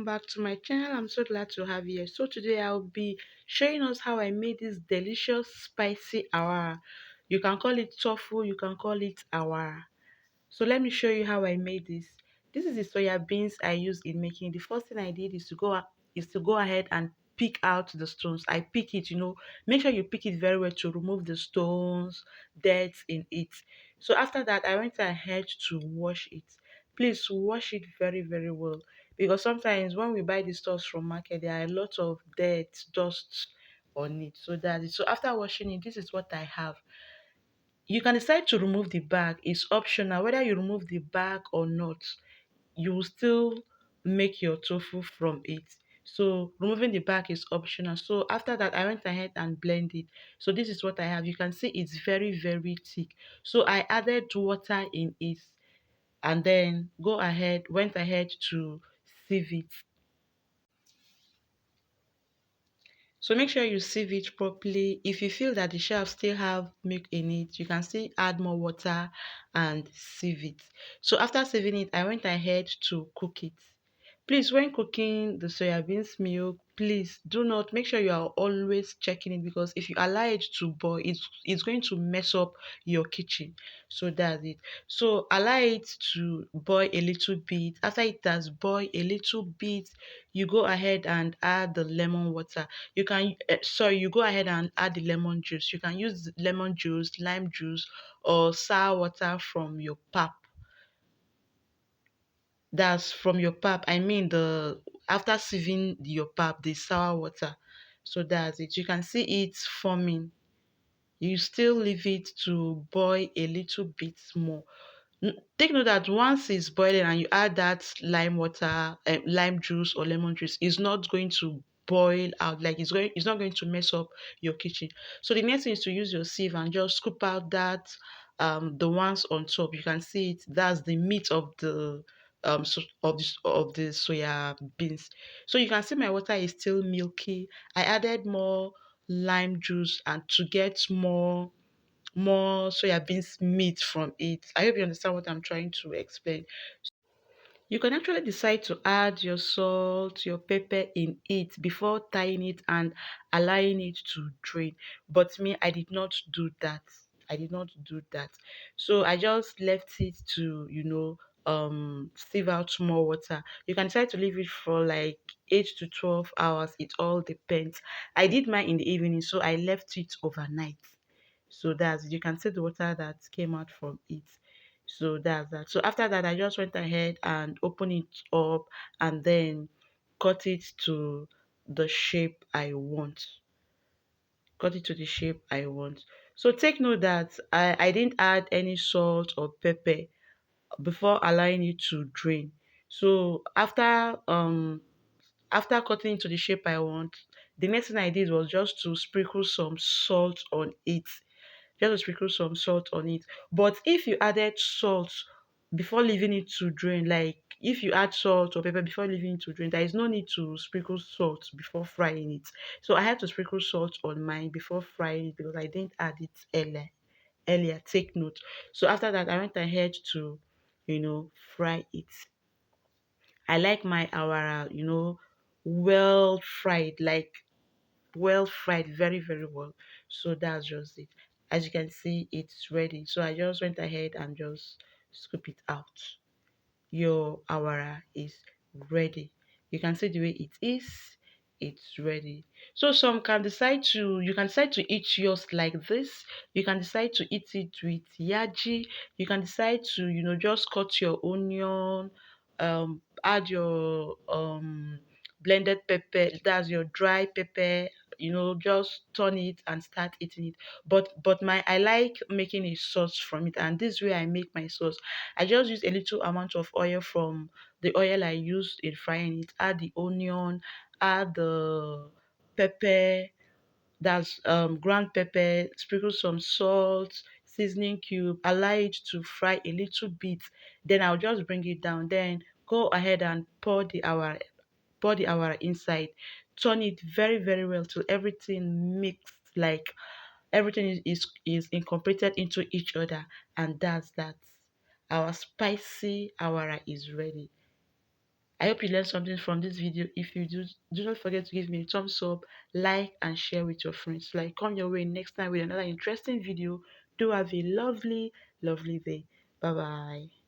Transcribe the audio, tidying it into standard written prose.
back to my channel. I'm so glad to have you here. So today I'll be showing us how I made this delicious spicy awara. You can call it tofu, you can call it awara. So let me show you how I made this. This is the soya beans I used in making. The first thing I did is to go ahead and pick out the stones. I pick it, make sure you pick it very well to remove the stones, dirt in it. So after that, I went ahead to wash it. Please wash it very, very well because sometimes when we buy the stuff from market, there are a lot of dirt, dust on it. So that's it. So after washing it, this is what I have. You can decide to remove the bag. It's optional whether you remove the bag or not. You will still make your tofu from it. So removing the bag is optional. So after that, I went ahead and blend it. So this is what I have. You can see it's very, very thick. So I added water in it and then went ahead to sieve it. So make sure you sieve it properly. If you feel that the shelf still have milk in it, you can still add more water and sieve it. So after sieving it, I went ahead to cook it. Please, when cooking the soya beans milk, please do not make sure you are always checking it because if you allow it to boil, it's going to mess up your kitchen. So that's it. So allow it to boil a little bit. After it has boiled a little bit, you go ahead and add the lemon water. You go ahead and add the lemon juice. You can use lemon juice, lime juice, or sour water from your pap. That's from your pap. I mean the after sieving your pap, the sour water. So that's it. You can see it forming. You still leave it to boil a little bit more. Take note that once it's boiling and you add that lime water, lime juice or lemon juice, it's not going to boil out. Like it's not going to mess up your kitchen. So the next thing is to use your sieve and just scoop out that the ones on top. You can see it. That's the meat of the of the soya beans. So you can see my water is still milky. I added more lime juice and to get more soya beans meat from it. I hope you understand what I'm trying to explain. You can actually decide to add your salt, your pepper in it before tying it and allowing it to drain. But me, I did not do that. I did not do that. So I just left it to, sieve out more water. You can decide to leave it for like 8 to 12 hours. It all depends. I did mine in the evening, so I left it overnight. So that's you can see the water that came out from it. So that's that. So after that, I just went ahead and opened it up and then cut it to the shape I want. Cut it to the shape I want. So take note that I didn't add any salt or pepper before allowing it to drain. So after cutting it to the shape I want, the next thing I did was just to sprinkle some salt on it. Just to sprinkle some salt on it. But if you added salt before leaving it to drain, like if you add salt or pepper before leaving it to drain, there is no need to sprinkle salt before frying it. So I had to sprinkle salt on mine before frying it because I didn't add it earlier. Take note. So after that, I went ahead to, fry it. I like my awara, well fried, like well fried, very, very well. So that's just it. As you can see, it's ready. So I just went ahead and just scoop it out. Your awara is ready. You can see the way it is. It's ready. So you can decide to eat yours like this. You can decide to eat it with yaji. You can decide to, just cut your onion, add your blended pepper, that's your dry pepper, just turn it and start eating it. But my I like making a sauce from it, and this way I make my sauce. I just use a little amount of oil from the oil I used in frying it, add the onion, add the pepper, that's ground pepper, sprinkle some salt, seasoning cube, allow it to fry a little bit. Then I'll just bring it down. Then go ahead and pour the awara inside. Turn it very, very well till everything mixed, like everything is incorporated into each other. And that's that. Our spicy awara is ready. I hope you learned something from this video. If you do not forget to give me a thumbs up, like, and share with your friends. Like, come your way next time with another interesting video. Do have a lovely, lovely day. Bye bye.